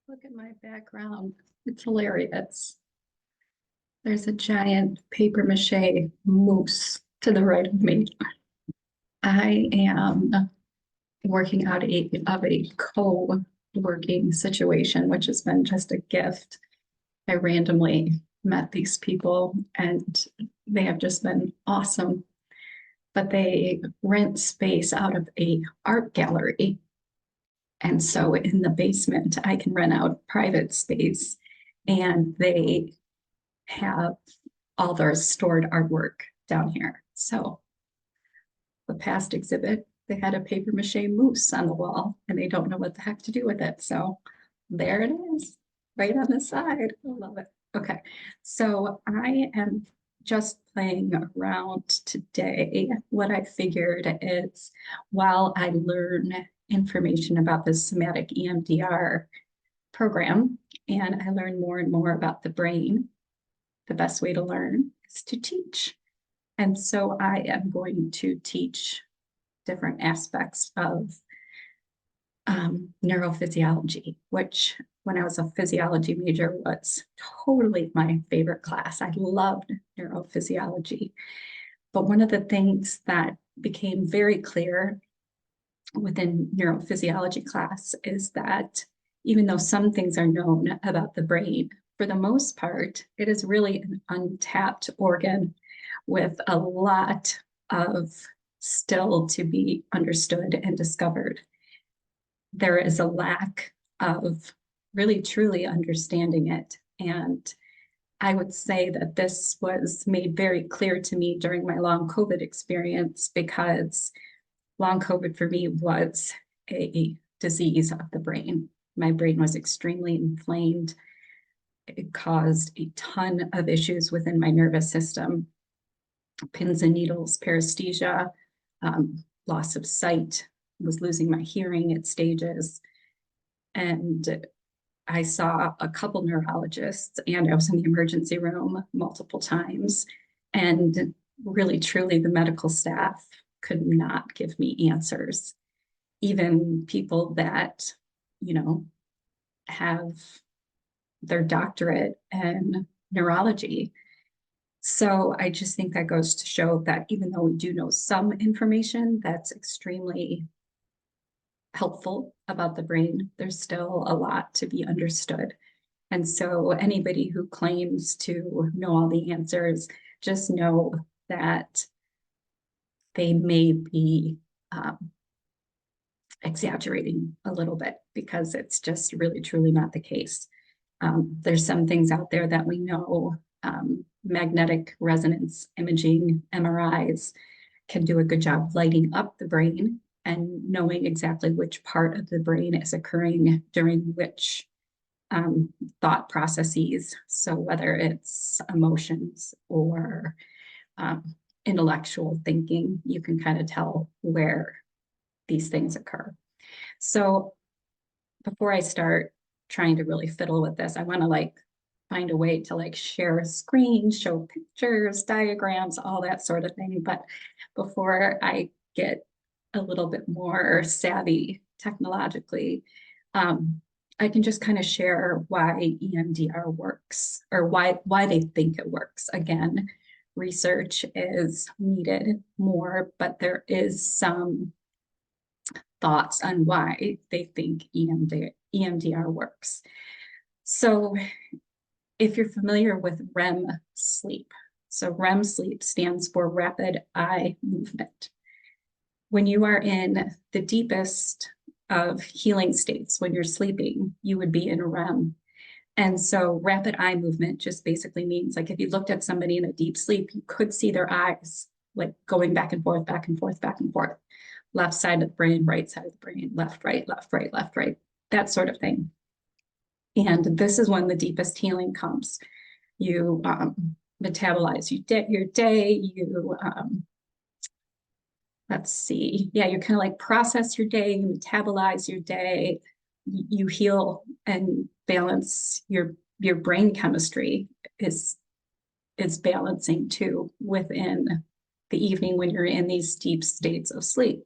Look at my background. It's hilarious. There's a giant paper mache moose to the right of me. I am working out of a co-working situation, which has been just a gift. I randomly met these people and they have just been awesome. But they rent space out of a art gallery. And so in the basement, I can rent out private space and they have all their stored artwork down here. So the past exhibit, they had a paper mache moose on the wall and they don't know what the heck to do with it. So there it is, right on the side. I love it. Okay, so I am just playing around today. What I figured is while I learn information about the Somatic EMDR program and I learn more and more about the brain, the best way to learn is to teach. And so I am going to teach different aspects of neurophysiology, which when I was a physiology major was totally my favorite class. I loved neurophysiology. But one of the things that became very clear within neurophysiology class is that even though some things are known about the brain, for the most part, it is really an untapped organ with a lot of still to be understood and discovered. There is a lack of really truly understanding it. And I would say that this was made very clear to me during my long COVID experience, because long COVID for me was a disease of the brain. My brain was extremely inflamed. It caused a ton of issues within my nervous system, pins and needles, paresthesia, loss of sight, was losing my hearing at stages. And I saw a couple neurologists and I was in the emergency room multiple times. And really, truly, the medical staff could not give me answers. Even people that, have their doctorate in neurology. So I just think that goes to show that even though we do know some information that's extremely helpful about the brain, there's still a lot to be understood. And so anybody who claims to know all the answers, just know that they may be exaggerating a little bit, because it's just really truly not the case. There's some things out there that we know, magnetic resonance imaging, MRIs, can do a good job lighting up the brain and knowing exactly which part of the brain is occurring during which thought processes. So whether it's emotions or intellectual thinking, you can kind of tell where these things occur. So before I start trying to really fiddle with this, I want to find a way to share a screen, show pictures, diagrams, all that sort of thing. But before I get a little bit more savvy technologically, I can just kind of share why EMDR works, or why they think it works. Again, research is needed more, but there is some thoughts on why they think EMDR works. So if you're familiar with REM sleep, so REM sleep stands for rapid eye movement. When you are in the deepest of healing states, when you're sleeping, you would be in REM. And so rapid eye movement just basically means, if you looked at somebody in a deep sleep, you could see their eyes going back and forth, back and forth, back and forth. Left side of the brain, right side of the brain, left, right, left, right, left, right, that sort of thing. And this is when the deepest healing comes. You metabolize your day, you, let's see, yeah, you kind of process your day, you metabolize your day, you heal and balance your brain chemistry is balancing too within the evening when you're in these deep states of sleep.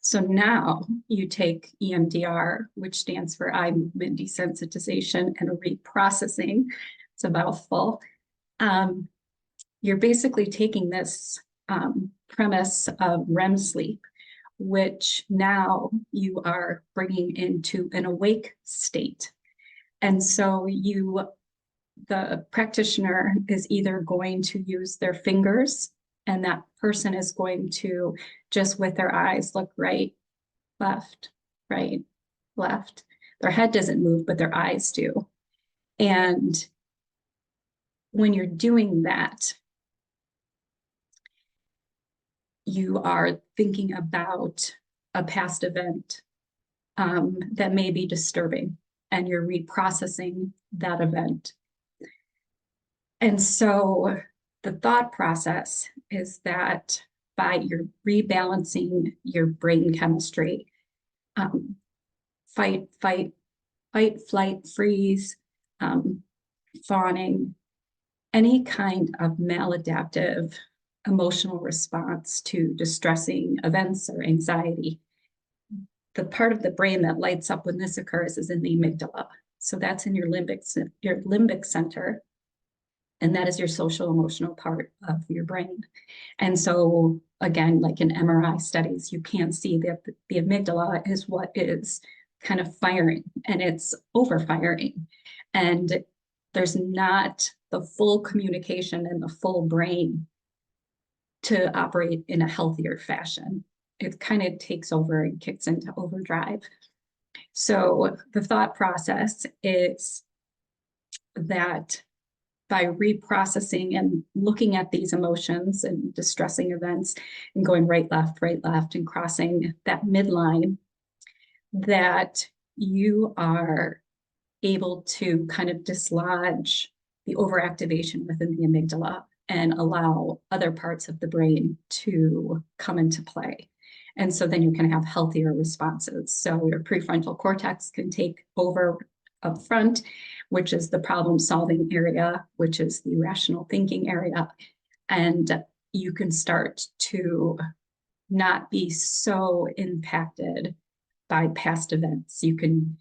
So now you take EMDR, which stands for eye movement desensitization and reprocessing. It's a mouthful. You're basically taking this premise of REM sleep, which now you are bringing into an awake state. And so the practitioner is either going to use their fingers, and that person is going to just with their eyes look right, left, right, left. Their head doesn't move, but their eyes do. And when you're doing that, you are thinking about a past event that may be disturbing, and you're reprocessing that event. And so the thought process is that by your rebalancing your brain chemistry, fight, flight, freeze, fawning, any kind of maladaptive emotional response to distressing events or anxiety. The part of the brain that lights up when this occurs is in the amygdala. So that's in your limbic center. And that is your social emotional part of your brain. And so again, like in MRI studies, you can see that the amygdala is what is kind of firing, and it's overfiring. And there's not the full communication in the full brain to operate in a healthier fashion. It kind of takes over and kicks into overdrive. So the thought process is that by reprocessing and looking at these emotions and distressing events and going right, left, and crossing that midline, that you are able to kind of dislodge the overactivation within the amygdala and allow other parts of the brain to come into play. And so then you can have healthier responses. So your prefrontal cortex can take over up front, which is the problem solving area, which is the rational thinking area. And you can start to not be so impacted by past events. You can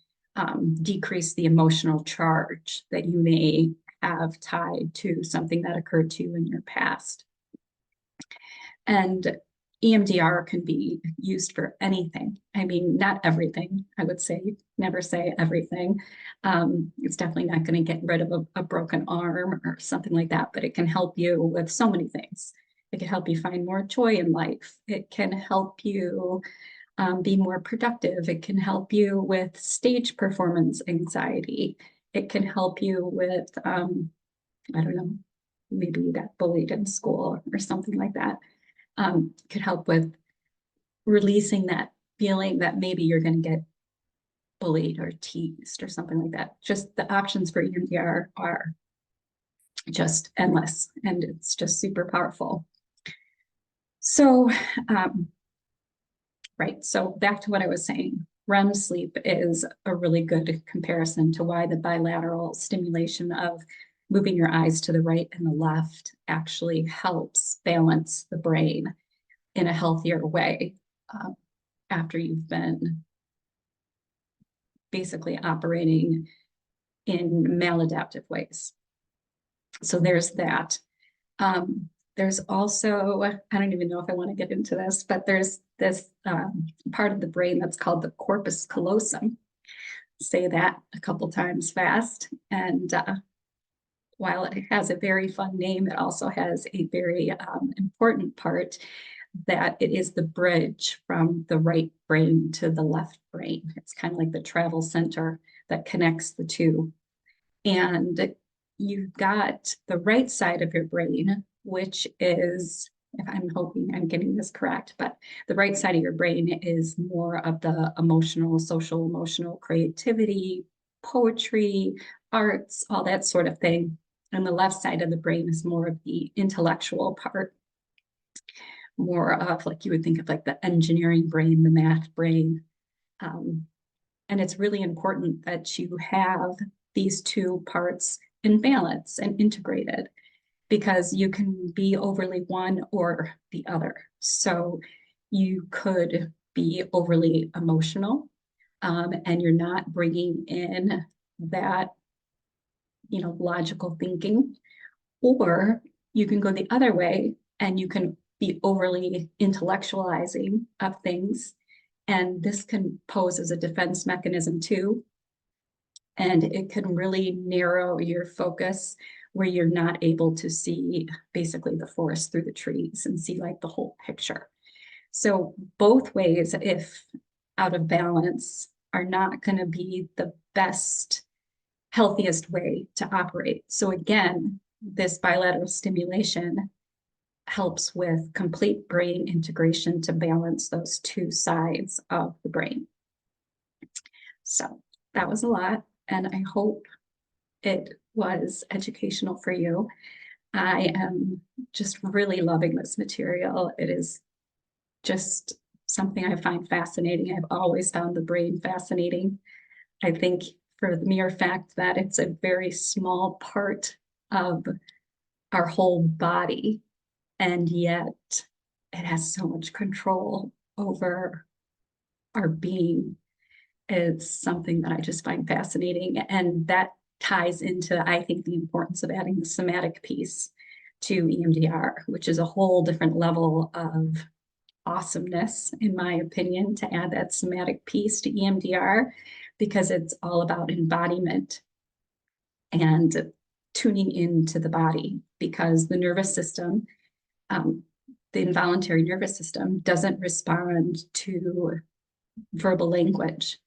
decrease the emotional charge that you may have tied to something that occurred to you in your past. And EMDR can be used for anything. I mean, not everything. I would say, never say everything. It's definitely not going to get rid of a broken arm or something like that, but it can help you with so many things. It can help you find more joy in life. It can help you be more productive. It can help you with stage performance anxiety. It can help you with, I don't know, maybe you got bullied in school or something like that. Could help with releasing that feeling that maybe you're going to get bullied or teased or something like that. Just the options for EMDR are just endless, and it's just super powerful. So, right, so back to what I was saying. REM sleep is a really good comparison to why the bilateral stimulation of moving your eyes to the right and the left actually helps balance the brain in a healthier way after you've been basically operating in maladaptive ways. So there's that. There's also, I don't even know if I want to get into this, but there's this part of the brain that's called the corpus callosum. Say that a couple times fast. And while it has a very fun name, it also has a very important part, that it is the bridge from the right brain to the left brain. It's kind of like the travel center that connects the two. And you've got the right side of your brain, which is, if I'm hoping I'm getting this correct, but the right side of your brain is more of the emotional, social, emotional creativity, poetry, arts, all that sort of thing. And the left side of the brain is more of the intellectual part, more of like you would think of like the engineering brain, the math brain. And it's really important that you have these two parts in balance and integrated, because you can be overly one or the other. So you could be overly emotional, and you're not bringing in that, logical thinking. Or you can go the other way and you can be overly intellectualizing of things. And this can pose as a defense mechanism too. And it can really narrow your focus where you're not able to see basically the forest through the trees and see like the whole picture. So both ways, if out of balance, are not going to be the best, healthiest way to operate. So again, this bilateral stimulation helps with complete brain integration to balance those two sides of the brain. So that was a lot, and I hope it was educational for you. I am just really loving this material. It is just something I find fascinating. I've always found the brain fascinating. I think for the mere fact that it's a very small part of our whole body, and yet it has so much control over our being, is something that I just find fascinating. And that ties into, I think, the importance of adding the somatic piece to EMDR, which is a whole different level of awesomeness, in my opinion, to add that somatic piece to EMDR, because it's all about embodiment and tuning into the body, because the nervous system, the involuntary nervous system, doesn't respond to verbal language.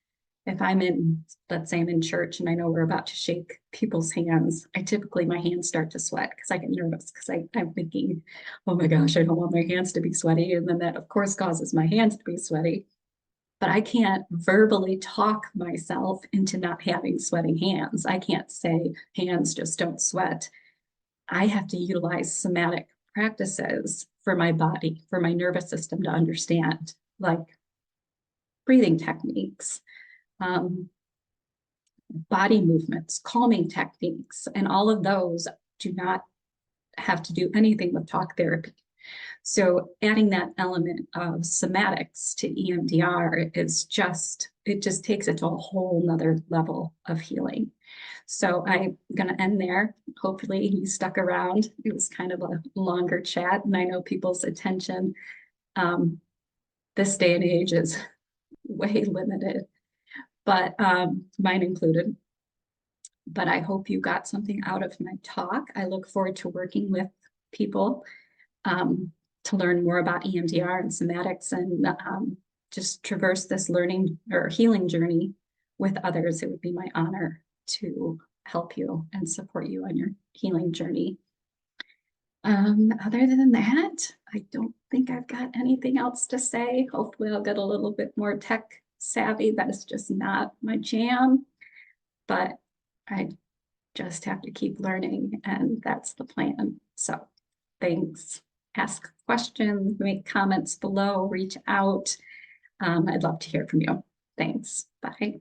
If I'm in, let's say I'm in church and I know we're about to shake people's hands, my hands start to sweat because I get nervous, because I'm thinking, oh my gosh, I don't want my hands to be sweaty. And then that, of course, causes my hands to be sweaty. But I can't verbally talk myself into not having sweating hands. I can't say hands just don't sweat. I have to utilize somatic practices for my body, for my nervous system to understand, like breathing techniques, body movements, calming techniques, and all of those do not have to do anything with talk therapy. So adding that element of somatics to EMDR is it just takes it to a whole nother level of healing. So I'm going to end there. Hopefully you stuck around. It was kind of a longer chat, and I know people's attention this day and age is way limited, but mine included. But I hope you got something out of my talk. I look forward to working with people to learn more about EMDR and somatics, and just traverse this learning or healing journey with others. It would be my honor to help you and support you on your healing journey. Other than that, I don't think I've got anything else to say. Hopefully I'll get a little bit more tech savvy. That is just not my jam, but I just have to keep learning, and that's the plan. So thanks. Ask questions, make comments below, reach out. I'd love to hear from you. Thanks. Bye.